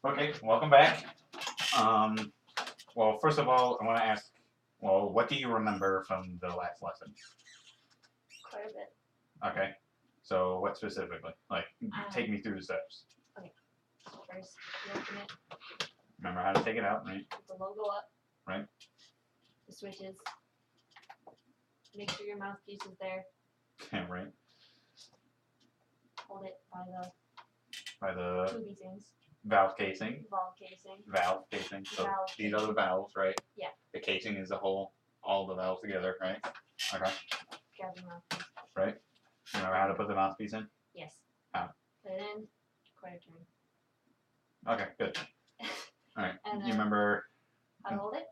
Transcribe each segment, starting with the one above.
Okay, welcome back. Um, well, first of all, I want to ask, well, what do you remember from the last lesson? Quite a bit. Okay, so what specifically? Like, take me through the steps. Okay, first you open it, Remember how to take it out, right? put the logo up. Right. The switches. Make sure your mouthpiece is there. Yeah, right. Hold it By the tubey things. valve casing. Valve casing. Valve casing. So Valve these are the valves, right? Yeah. The casing is the whole, all the valves together, right? Okay. Grab your mouthpiece. Right. Remember how to put the mouthpiece in? Yes. How? Put it in. Quarter turn. Okay, good. All right. And Do you remember? How to hold it?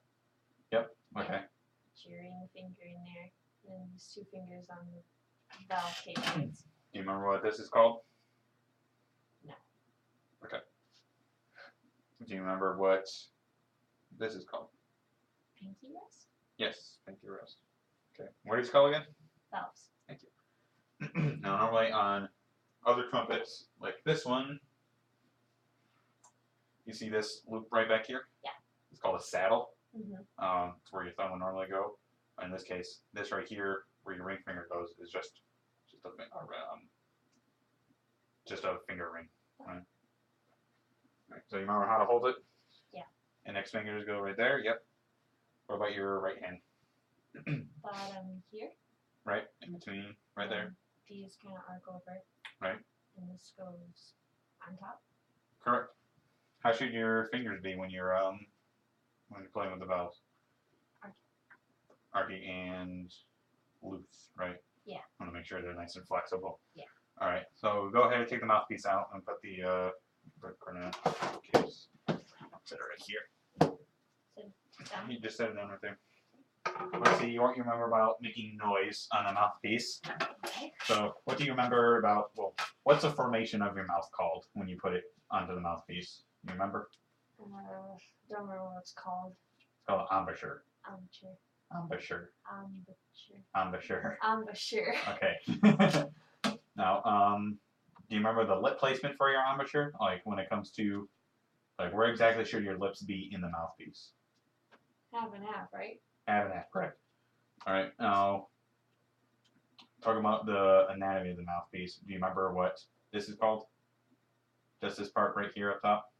Yep. Okay. Yeah. Put your ring finger in there. And then use 2 fingers on the valve casings. Do you remember what this is called? No. Okay. Do you remember what this is called? Pinky rest? Yes, pinky rest. Okay. What is it called again? Valves. Thank you. Now, normally on other trumpets, like this one, you see this loop right back here? Yeah. It's called a saddle. Mm-hmm. It's where your thumb would normally go. In this case, this right here, where your ring finger goes, is just a finger ring. Right? Right. So you remember how to hold it? Yeah. Index fingers go right there. Yep. What about your right hand? Bottom here. Right in between, right there. These kind of arc over. Right. And this goes on top. Correct. How should your fingers be when you're playing with the valves? Archy and loose, right? Yeah. I want to make sure they're nice and flexible. Yeah. All right. So go ahead and take the mouthpiece out and put the cornet case. Set it right here. Sit down. You just set it down right there. Let's see what you remember about making noise on a mouthpiece. Okay. So what do you remember about, well, what's the formation of your mouth called when you put it onto the mouthpiece? You remember? Don't remember what it's called. It's called embouchure. Embouchure. Embouchure. Embouchure. Okay. Now, do you remember the lip placement for your embouchure? Like when it comes to, like where exactly should your lips be in the mouthpiece? Half and half, right? Half and half, correct. All right. Now, talking about the anatomy of the mouthpiece. Do you remember what this is called? Just this part right here up top?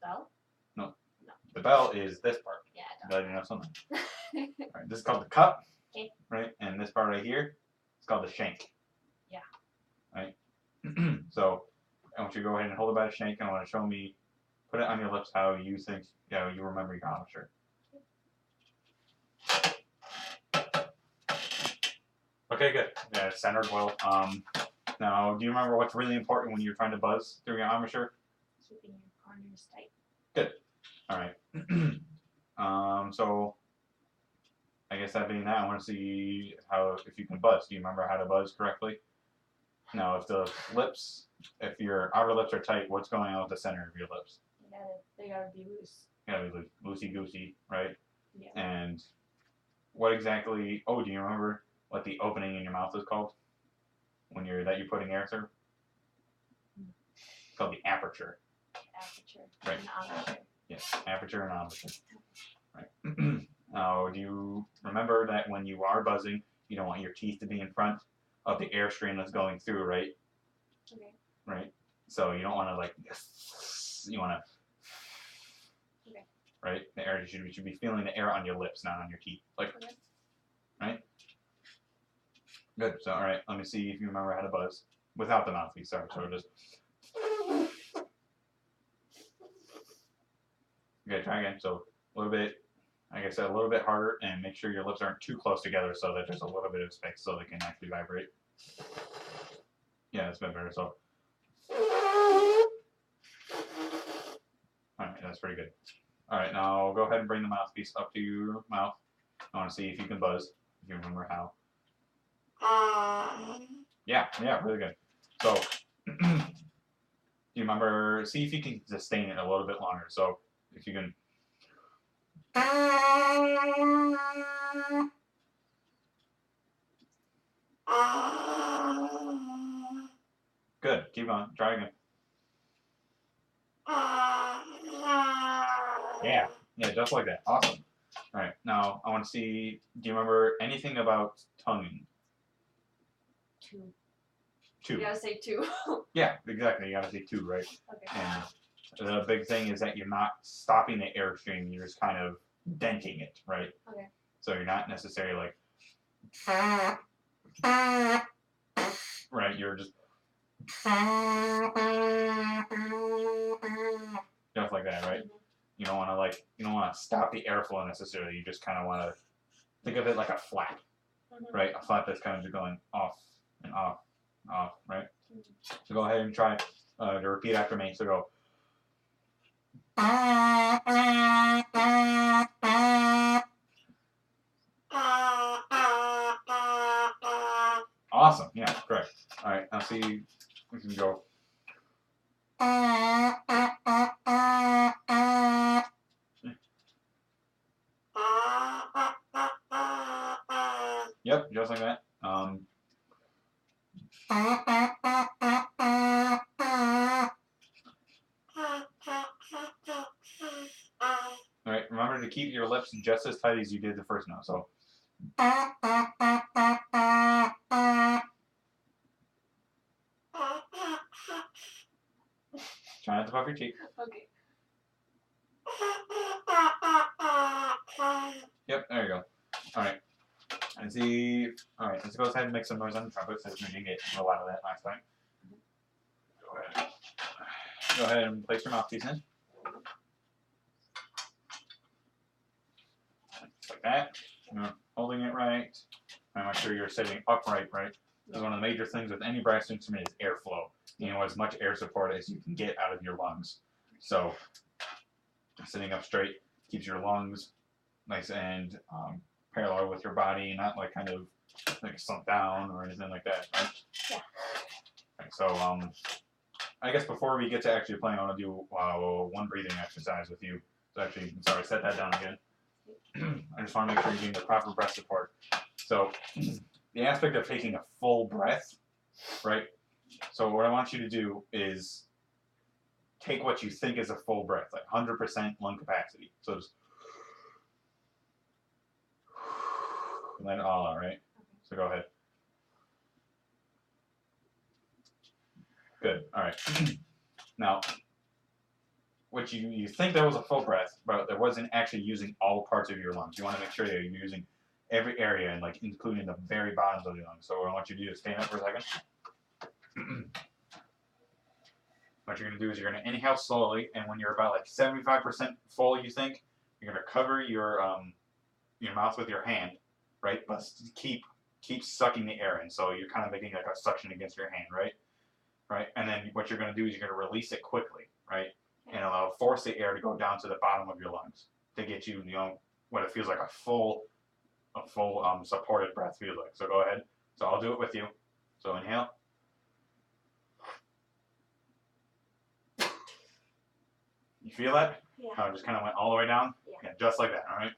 Bell? No. No. The bell is this part. Yeah, I Glad you know something. All right, this is called the cup. Okay. Right, and this part right here is called the shank. Yeah. Right. So I want you to go ahead and hold it by the shank, and I want to show me, put it on your lips how you think, you remember your embouchure. Okay, good. Yeah, it's centered well. Now, do you remember what's really important when you're trying to buzz through your embouchure? Keeping your corners tight. Good. All right. So I guess that being that, I want to see if you can buzz. Do you remember how to buzz correctly? Now, if your outer lips are tight, what's going on with the center of your lips? They gotta be loose. Gotta be loosey goosey, right? Yeah. And what exactly? Oh, do you remember what the opening in your mouth is called? When you're putting air through? It's called the aperture. Aperture. Right. And embouchure. Yes, aperture and embouchure. Right. Now, do you remember that when you are buzzing, you don't want your teeth to be in front of the airstream that's going through, right? Okay. Right. So you don't want to you want to. Okay. Right. The air you should be feeling the air on your lips, not on your teeth. Okay. Right. Good. So all right, let me see if you remember how to buzz without the mouthpiece. Sorry. So just. Okay. Try again. So a little bit. Like I said, a little bit harder, and make sure your lips aren't too close together so that there's a little bit of space so they can actually vibrate. Yeah, that's been better. So, all right, that's pretty good. All right, now go ahead and bring the mouthpiece up to your mouth. I want to see if you can buzz, if you remember how. Yeah, really good. So, do you remember? See if you can sustain it a little bit longer. So, if you can. Good. Keep on. Try again. Yeah, just like that. Awesome. All right, now I want to see. Do you remember anything about tonguing? 2. 2. You gotta say 2. Yeah, exactly. You gotta say 2, right? Okay. And the big thing is that you're not stopping the airstream. You're just kind of denting it, right? Okay. So you're not necessarily like, right? You're just like that, right? Mm-hmm. You don't want to stop the airflow necessarily. You just kind of want to think of it like a flap, right? A flap that's kind of just going off and off, and off, right? So go ahead and try to repeat after me. So go. Awesome. Yeah, correct. All right, now see, we can go. Yep, just like that. All right, remember to keep your lips just as tight as you did the first note. So. Try not to puff your cheek. Okay. Yep, there you go. All right. And see. All right, let's go ahead and make some noise on the trumpet since we didn't get a lot of that last time. Go ahead and place your mouthpiece in. Like that. You're holding it right. And make sure you're sitting upright, right? Because one of the major things with any brass instrument is airflow. You know, as much air support as you can get out of your lungs. So, sitting up straight keeps your lungs nice and parallel with your body, not like kind of like sunk down or anything like that, right? Yeah. Right, so, I guess before we get to actually playing, I want to do one breathing exercise with you. So actually, sorry, set that down again. I just want to make sure you're getting the proper breath support. So, the aspect of taking a full breath, right? So what I want you to do is take what you think is a full breath, like 100% lung capacity. So just let it all out, right? So go ahead. Good. All right. Now, what you think that was a full breath, but there wasn't actually using all parts of your lungs. You want to make sure that you're using every area and like including the very bottoms of your lungs. So what I want you to do is stand up for a second. What you're going to do is you're going to inhale slowly, and when you're about like 75% full, you think, you're going to cover your mouth with your hand, right? But keep sucking the air in. So you're kind of making like a suction against your hand, right? Right? And then what you're going to do is you're going to release it quickly, right? And force the air to go down to the bottom of your lungs to get you, what it feels like a full supported breath feels like. So go ahead. So I'll do it with you. So inhale. You feel that? Yeah. How it just kind of went all the way down? Yeah. Just like that, all right?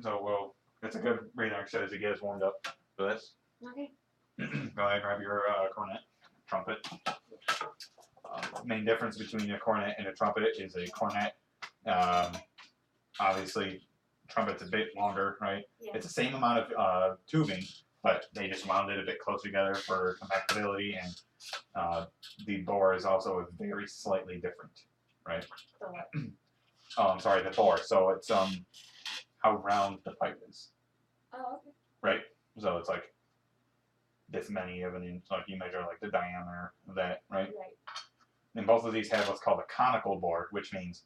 So it's a good breathing exercise to get us warmed up for this. Okay. Go ahead and grab your cornet, trumpet. Main difference between a cornet and a trumpet is a cornet, obviously, trumpet's a bit longer, right? Yeah. It's the same amount of tubing, but they just wound it a bit closer together for compactability, and the bore is also very slightly different, right? The what? Oh, I'm sorry, the bore. So it's how round the pipe is. Oh, okay. Right? So it's like this many of an inch, like you measure like the diameter of that, right? Right. And both of these have what's called a conical bore, which means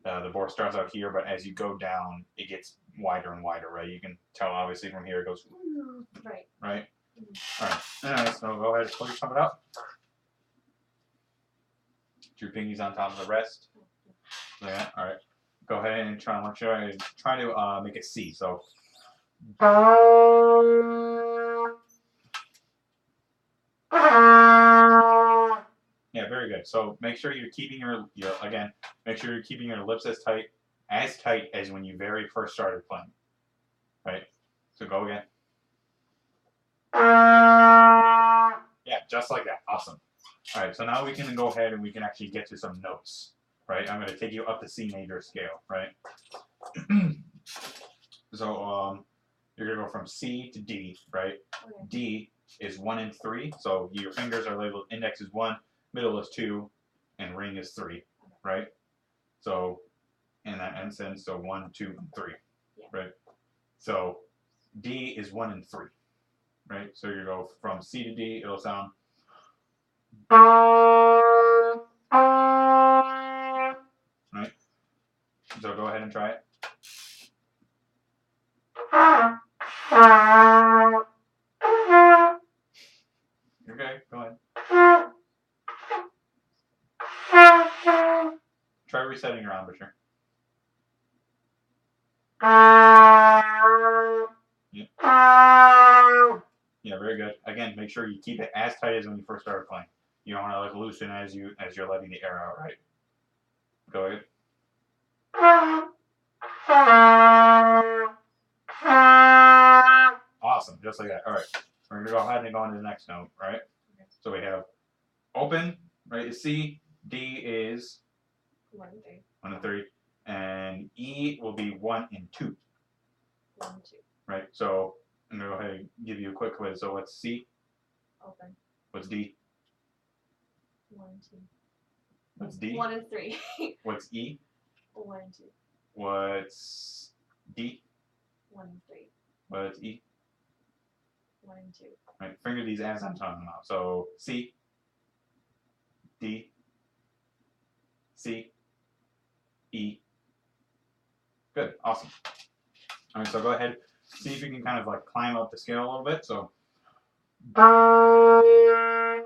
the bore starts out here, but as you go down, it gets wider and wider, right? You can tell obviously from here it goes. Right. Right? Mm-hmm. All right, so go ahead and pull your trumpet up. Put your pinkies on top of the rest. Yeah, all right. Go ahead and try to make it C. So. Yeah, very good. So make sure you're keeping make sure you're keeping your lips as tight as when you very first started playing. Right? So go again. Yeah, just like that. Awesome. All right, so now we can go ahead and we can actually get to some notes. right? I'm going to take you up the C major scale, right? So you're going to go from C to D, right? Okay. D is 1 and 3, so your fingers are labeled index is 1, middle is 2, and ring is 3, right? So, and that ends in, so 1, 2, and 3, right? So D is 1 and 3, right? So you go from C to D, it'll sound. Right? So go ahead and try it. Okay, go ahead. Try resetting your embouchure. Yeah, very good. Again, make sure you keep it as tight as when you first started playing. You don't want to like loosen as you're letting the air out, right? Go ahead. Awesome, just like that. All right, we're gonna go ahead and go on to the next note, right? Okay. So we have open, right? Is C, D is 1 and 3. 1 and 3, and E will be 1 and 2. 1 and 2. Right. So I'm gonna go ahead and give you a quick quiz. So what's C? Open. What's D? 1 and 2. What's D? 1 and 3. What's E? 1 and 2. What's D? 1 and 3. What's E? 1 and 2. Right. Finger these as I'm talking about. So C, D, C, E. Good. Awesome. All right. So go ahead. See if you can kind of like climb up the scale a little bit. So. Right.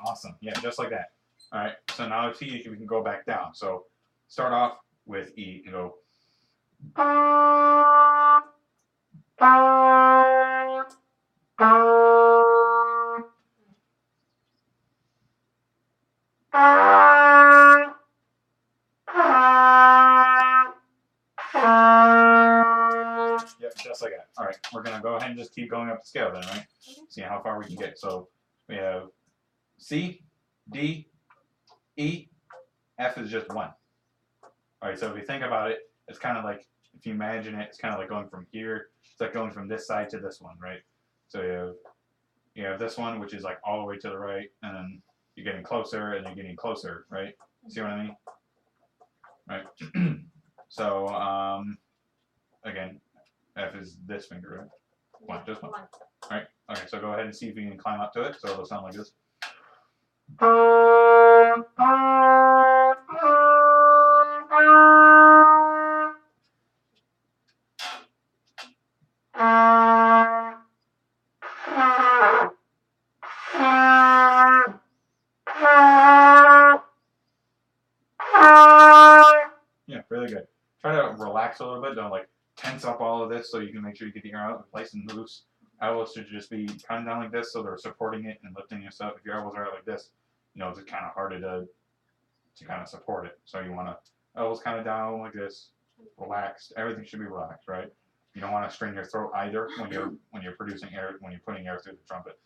Awesome. Yeah, just like that. All right. So now let's see if we can go back down. So start off with E and go. Yep, just like that. All right, we're gonna go ahead and just keep going up the scale then, right? Okay. See how far we can get. So we have C, D, E, F is just 1. All right, so if you think about it, it's kind of like, if you imagine it, it's kind of like going from here. It's like going from this side to this one, right? So you have this one, which is like all the way to the right, and then you're getting closer, and you're getting closer, right? See what I mean? Right. So again, F is this finger, right? One, just one. All right. Okay, so go ahead and see if you can climb up to it. So it'll sound like this. Yeah, really good. Try to relax a little bit. Don't like tense up all of this so you can make sure you get the air out nice and loose. Elbows should just be kind of down like this so they're supporting it and lifting this up. If your elbows are out like this, you know, it's kind of harder to kind of support it. So you want to elbows kind of down like this, relaxed. Everything should be relaxed, right? You don't want to strain your throat either when you're producing air, when you're putting air through the trumpet.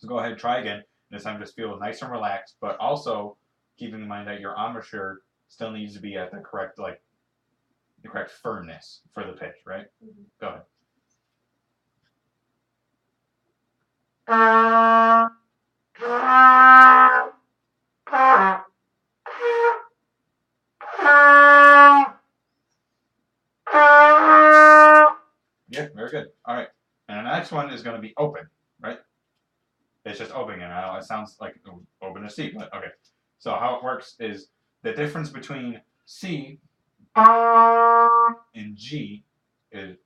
So go ahead and try again. This time just feel nice and relaxed, but also keeping in mind that your embouchure still needs to be at the correct firmness for the pitch, right? Mm-hmm. Go ahead. Yeah, very good. All right. And the next one is going to be open, right? It's just open, and I know it sounds like open to C, but okay. So how it works is the difference between C and G is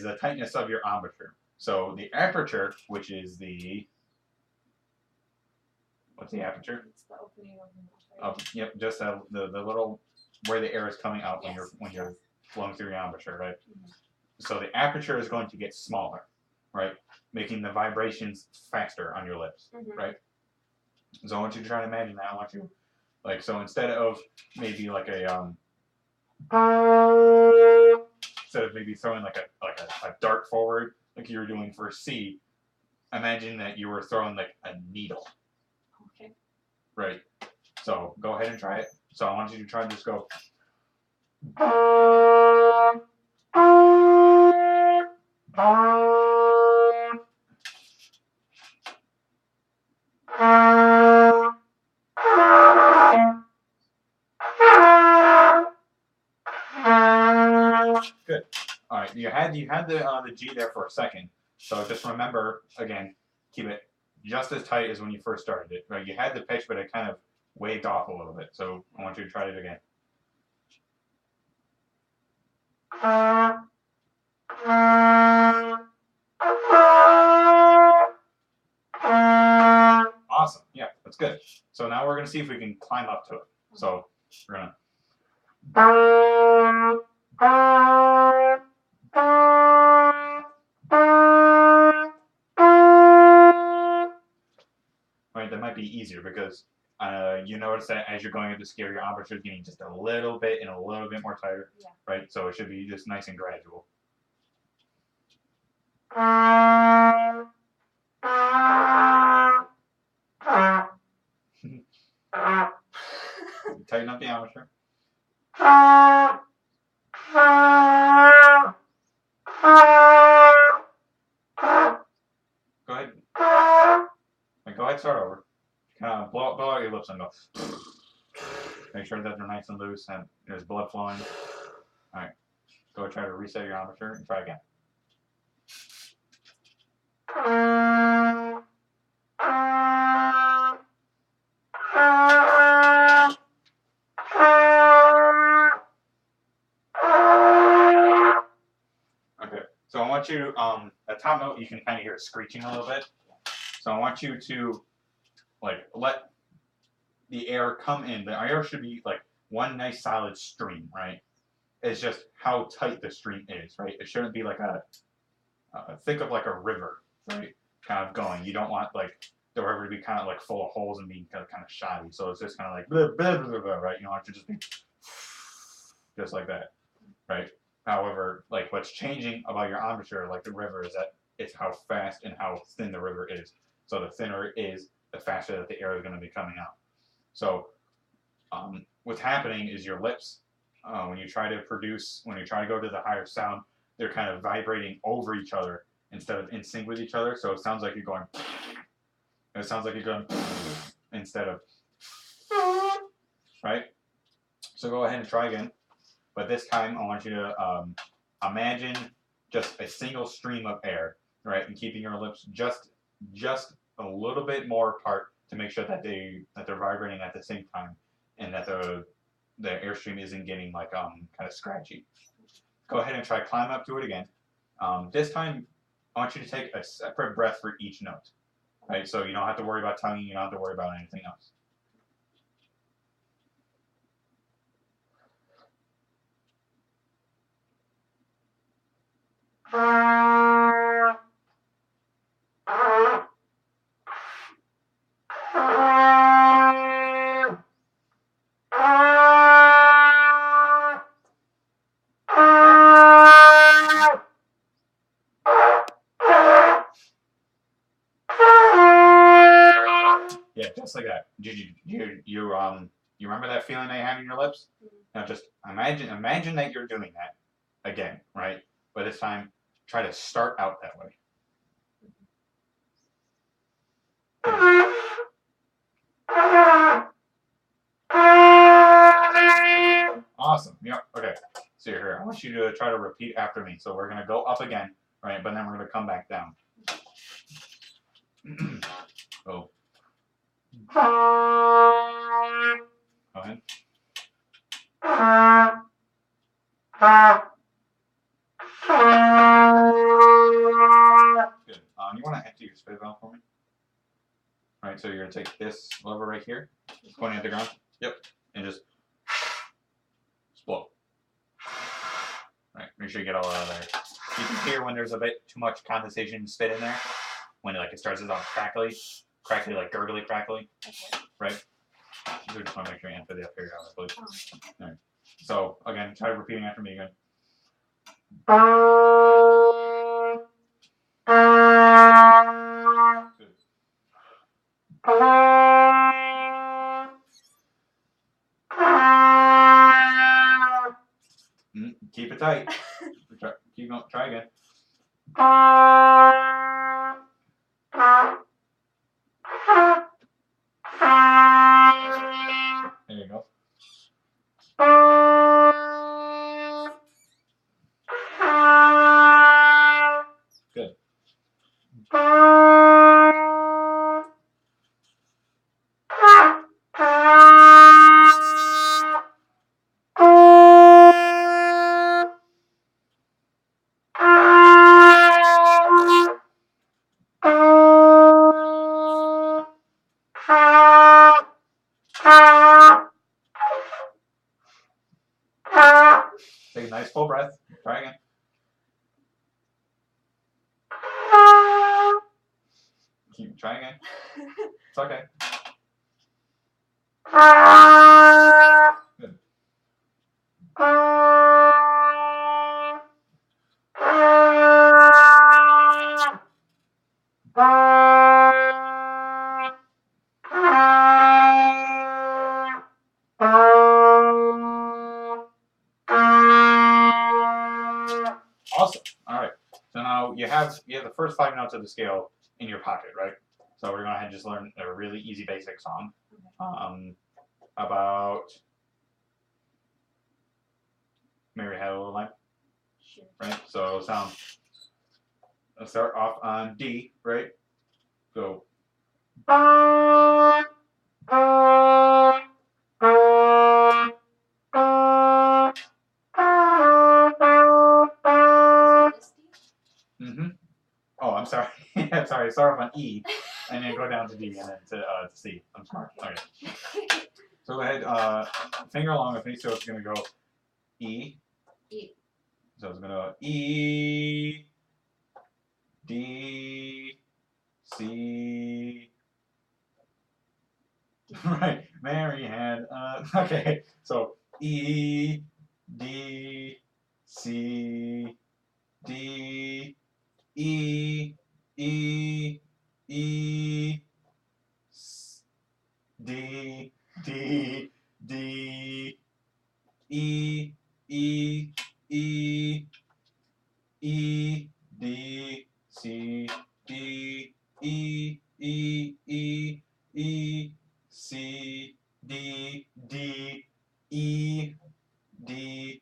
the tightness of your embouchure. So the aperture, which is what's the aperture? It's the opening of the mouth. Oh, yep, just the little where the air is coming out when you're flowing through your embouchure, right? Mm-hmm. So the aperture is going to get smaller, right? Making the vibrations faster on your lips, right? So I want you to try to imagine that. I want you, like, so instead of maybe like a instead of maybe throwing like a dart forward like you were doing for C, imagine that you were throwing like a needle. Okay. Right. So go ahead and try it. So I want you to try and just go. Good. All right. You had the G there for a second. So just remember again, keep it just as tight as when you first started it. Right. You had the pitch, but it kind of waved off a little bit. So I want you to try it again. Awesome. Yeah, that's good. So now we're going to see if we can climb up to it. So we're going to. Right, that might be easier because you notice that as you're going up the scale, your embouchure is getting just a little bit and a little bit more tighter. Yeah. Right, so it should be just nice and gradual. Tighten up the embouchure. Go ahead. Go ahead, start over. Kind of blow out your lips and go. Make sure that they're nice and loose and there's blood flowing. All right. Go try to reset your embouchure and try again. Okay. So I want you, at top note, you can kind of hear it screeching a little bit. So I want you to, like, let the air come in. The air should be like one nice solid stream, right? It's just how tight the stream is, right? It shouldn't be like think of like a river, right? Kind of going. You don't want like the river to be kind of like full of holes and being kind of shoddy. So it's just kind of like blah, blah, blah, blah, right? You don't want it to just be just like that, right? However, like what's changing about your embouchure, like the river, is that it's how fast and how thin the river is. So the thinner it is, the faster that the air is going to be coming out. So what's happening is your lips, when you try to go to the higher sound, they're kind of vibrating over each other instead of in sync with each other. So it sounds like you're going, instead of, right? So go ahead and try again. But this time I want you to imagine just a single stream of air, right? And keeping your lips just a little bit more apart to make sure that they're vibrating at the same time and that the airstream isn't getting like kind of scratchy. Go ahead and try climb up to it again. This time I want you to take a separate breath for each note. Right? So you don't have to worry about tonguing, you don't have to worry about anything else. Yeah, just like that. You remember that feeling that you had in your lips? Now just imagine that you're doing that again, right? But this time, try to start out that way. Awesome. Yep. Okay. So you're here. I want you to try to repeat after me. So we're gonna go up again, right? But then we're gonna come back down. Oh. Go ahead. Good. You want to empty your spit valve for me? All right. So you're gonna take this lever right here, pointing at the ground. Yep. And just blow. All right. Make sure you get all out of there. You can hear when there's a bit too much condensation spit in there. When it starts as all crackly, like gurgly crackly. Okay. Right? So just want to make sure you enter the up here, please. Oh. All right. So again, try repeating after me again. Good. Keep it tight. Keep going. Try again. There you go. Good. Take a nice full breath. Try again. Try again. It's okay. Good. Awesome. All right. So now you have the first 5 notes of the scale in your pocket, right? So we're gonna just learn a really easy basic song about Mary Had a Little Lamb. Sure. Right. So let's start off on D, right? Go. Oh, I'm sorry. I'm sorry. Start off on E, and then go down to D, and then to C. I'm sorry. Okay. So go ahead. Finger along with me. So it's gonna go E. E. So it's gonna go E, D, C. Right. Mary had. Okay. So E, D, C, D, E, E, E, D, D, D, E, E, E, E, D, C, D, E, E, E, E, C, D, D, E, D,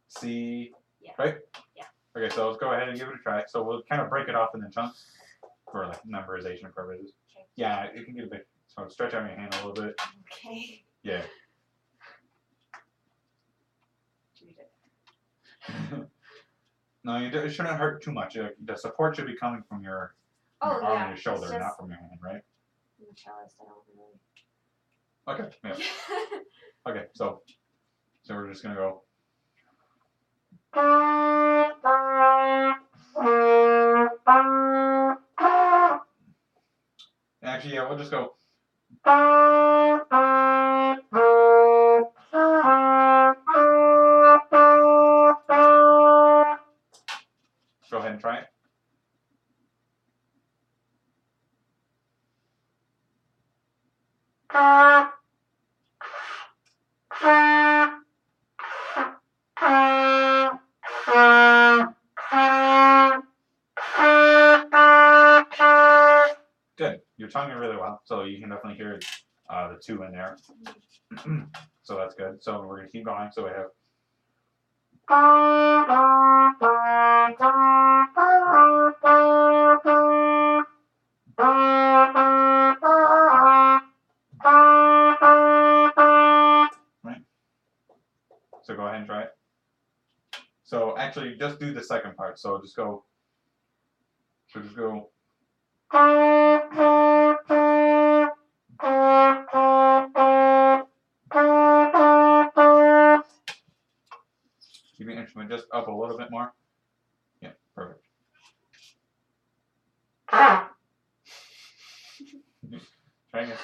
C. Yeah. Right? Yeah. Okay, so let's go ahead and give it a try. So we'll kind of break it off into chunks for memorization purposes. Okay. Yeah, it can get a bit. So stretch out your hand a little bit. Okay. Yeah. No, it shouldn't hurt too much. The support should be coming from your arm and your shoulder, not from your hand, right? I'm a cellist. I don't really. Okay. Yeah. Okay. So we're just gonna go. Actually, yeah, we'll just go. Go ahead and try it. Good. You're tonguing really well, so you can definitely hear the 2 in there. So that's good. So we're gonna keep going. So we have. Right. So go ahead and try it. So actually, just do the second part. So just go. So just go. Keep your instrument just up a little bit more. Yeah, perfect. Try again.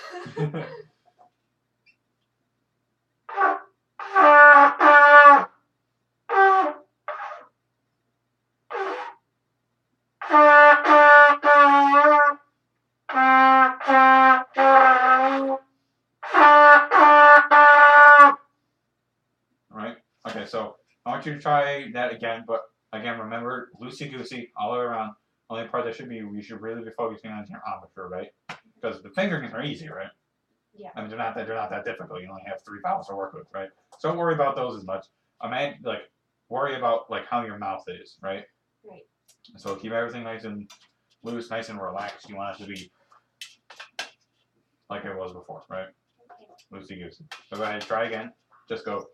Right? Okay, so I want you to try that again, but again, remember, loosey-goosey, all the way around. Only part that you should really be focusing on is your embouchure, right? Because the fingerings are easy, right? Yeah. I mean, they're not that difficult. You only have 3 vowels to work with, right? So don't worry about those as much. Worry about like how your mouth is, right? Right. So keep everything nice and loose, nice and relaxed. You want it to be like it was before, right? Okay. Loosey goosey. So go ahead, try again. Just go.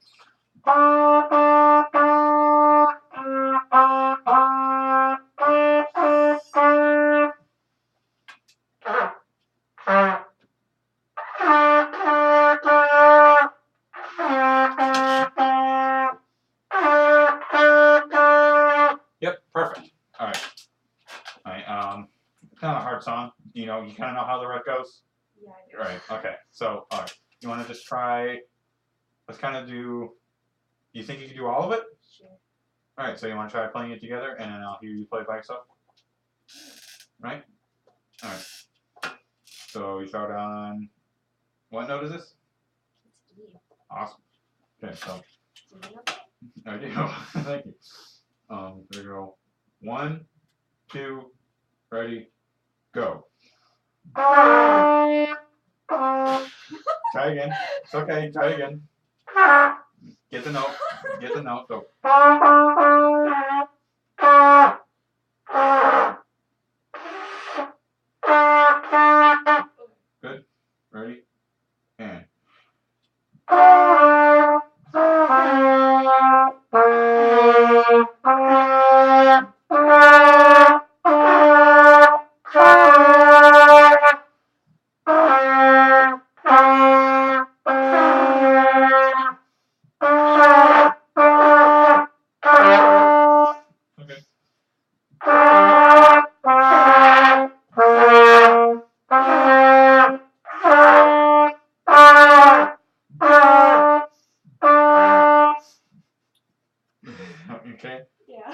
Yep, perfect. All right. All right. Kind of a hard song. You kind of know how the rep goes. Yeah, I do. Right. Okay. So, all right. You want to just try? Let's kind of do. You think you can do all of it? Sure. All right. So you want to try playing it together, and then I'll hear you play by yourself. Right. All right. So you start on. What note is this? It's D. Awesome. Okay. So. Do you know that? I do. Thank you. There we go. 1, 2, ready, go. Try again. It's okay. Try again. Get the note. Get the note. Go. Good. Ready? And. Okay. Okay. Yeah.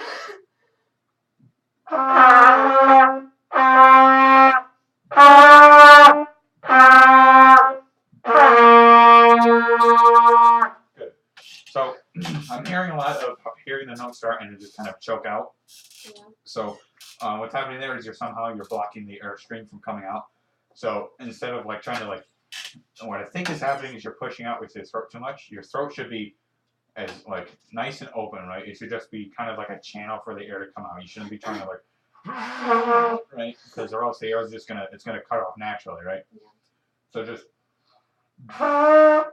Good. So I'm hearing a lot of hearing the note start and it just kind of choke out. Yeah. So what's happening there is you're blocking the airstream from coming out. So instead of like trying to like, what I think is happening is you're pushing out with your throat too much. Your throat should be as like nice and open, right? It should just be kind of like a channel for the air to come out. You shouldn't be trying to like, right? Because or else the air is just it's gonna cut off naturally, right? Yeah. So just. I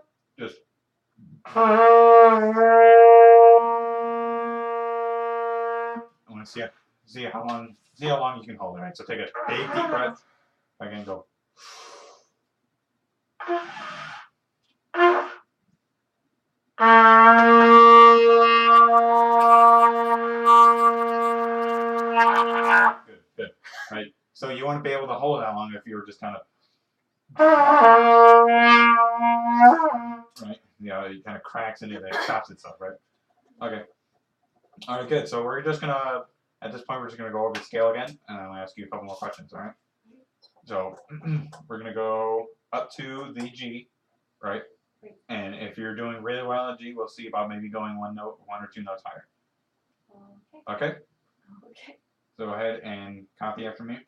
want to see how long you can hold it, right? So take a big deep breath. Again, go. Good, good. Right. So you want to be able to hold it that long if you were just kind of. Right. Yeah, it kind of cracks into it, it stops itself, right? Okay. All right, good. So we're just gonna at this point we're just gonna go over the scale again, and I'm gonna ask you a couple more questions. All right. So we're gonna go up to the G, right? Right. And if you're doing really well in G, we'll see about maybe going one or two notes higher. Okay. Okay. Okay. So go ahead and copy after me.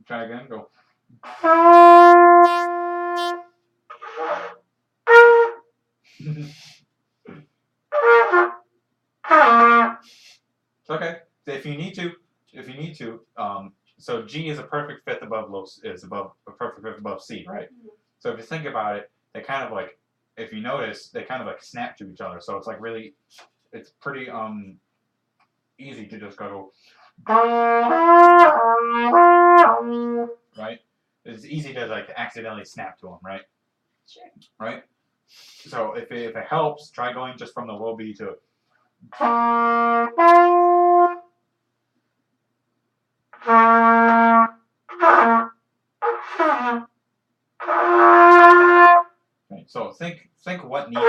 Try again. Go. It's okay. If you need to, so G is a perfect fifth above a perfect fifth above C, right? So if you think about it, they kind of like, if you notice, they kind of like snap to each other. So it's like really, it's pretty easy to just go, right? It's easy to like accidentally snap to them, right? Sure. Right. So if it helps, try going just from the low B to. Right. So think what needs.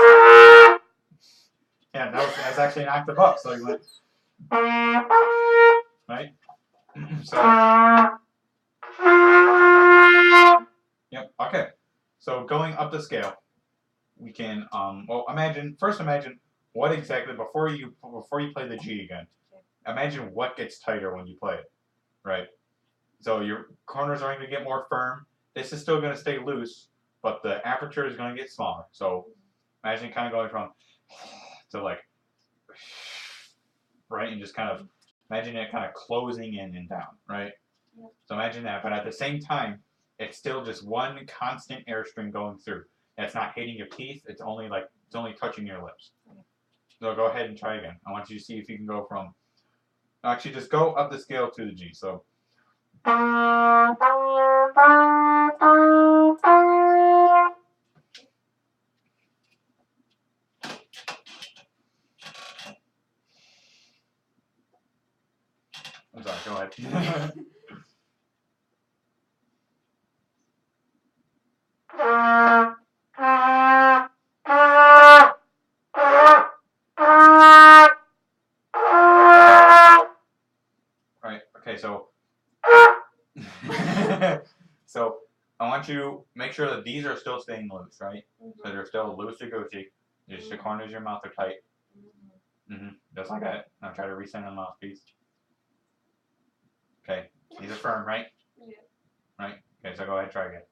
Yeah, that's actually an octave up. So you went. Right. So. Yep. Okay. So going up the scale, we can well imagine what exactly before you play the G again. Imagine what gets tighter when you play it, right? So your corners are going to get more firm. This is still going to stay loose, but the aperture is going to get smaller. So imagine kind of going from to like right, and just kind of imagine it kind of closing in and down, right? Yep. So imagine that, but at the same time, it's still just one constant airstream going through. It's not hitting your teeth. It's only touching your lips. Okay. So go ahead and try again. I want you to see if you can go from. Actually, just go up the scale to the G. So. I'm sorry. Go ahead. Right. Okay. So. So I want you to make sure that these are still staying loose, right? So they're still loosey goosey. Just the corners of your mouth are tight. Just like that. Now try to recenter the mouthpiece. Okay. These are firm, right? Yeah. Right. Okay. So go ahead. Try again.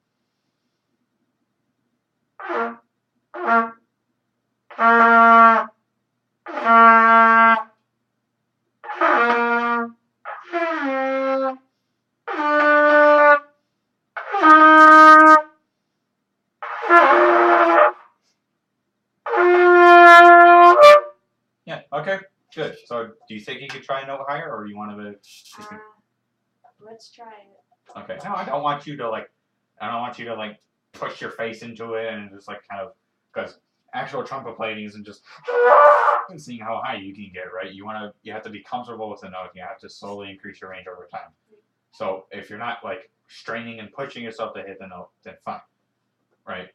Yeah. Okay. Good. So do you think you could try a note higher, or do you want to? Let's try it. Okay. No, I don't want you to like push your face into it and just like kind of because actual trumpet playing isn't just seeing how high you can get, right? You have to be comfortable with the note. You have to slowly increase your range over time. So if you're not like straining and pushing yourself to hit the note, then fine, right?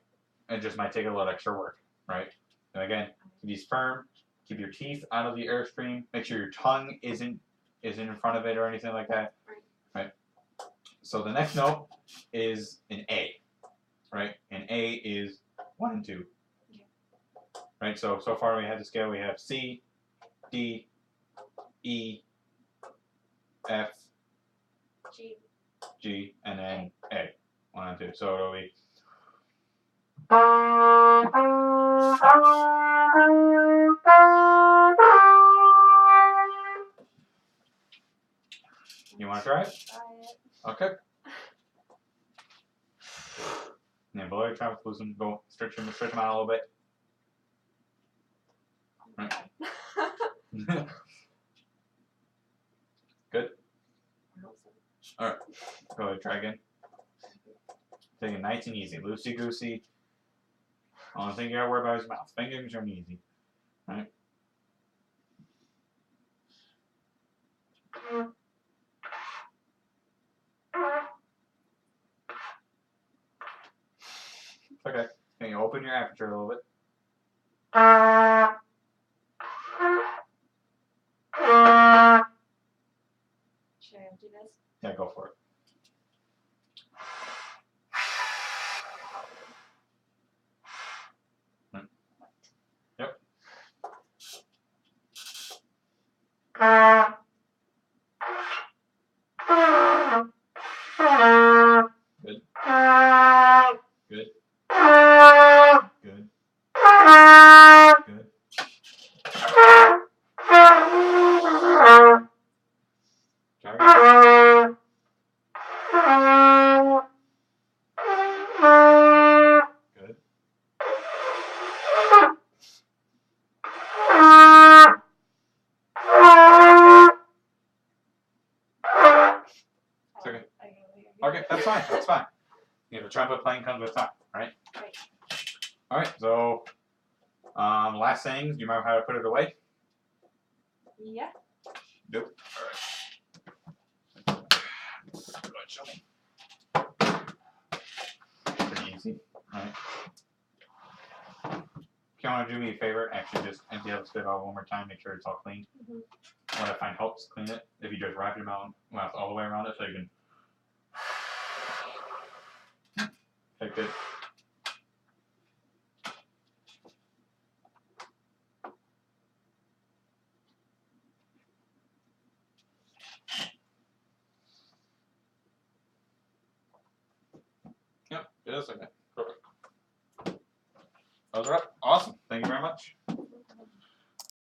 It just might take a little extra work, right? And again, be firm. Keep your teeth out of the airstream. Make sure your tongue isn't in front of it or anything like that. Right. So the next note is an A. Right? And A is 1 and 2. Yeah. Right? So far we had the scale. We have C, D, E, F, G, and then A. 1 and 2. So it'll be. You want to try it? Try it. Okay. And below your trap, loosen, go stretch them out a little bit. Right. Good. I hope so. All right. Go ahead. Try again. Take it nice and easy, loosey goosey. Only thing you gotta worry about is mouth. Fingers are easy. All right. Okay. Can you open your aperture a little bit? Should I do this? Yeah, go for it. Yep. Good. Good. Good. Good. Try again. Good. It's okay. Okay, that's fine. That's fine. You know, the trumpet playing comes with time, right? Right. All right. So, last things. Do you remember how to put it away? Yeah. Nope. All right. Go ahead, show me. Pretty easy. All right. If you want to do me a favor, actually just empty out the spit bottle one more time. Make sure it's all clean. What I find helps clean it if you just wrap your mouth all the way around it, so you can. Okay, good. Yep, it is okay. Perfect. Those are up. Awesome. Thank you very much.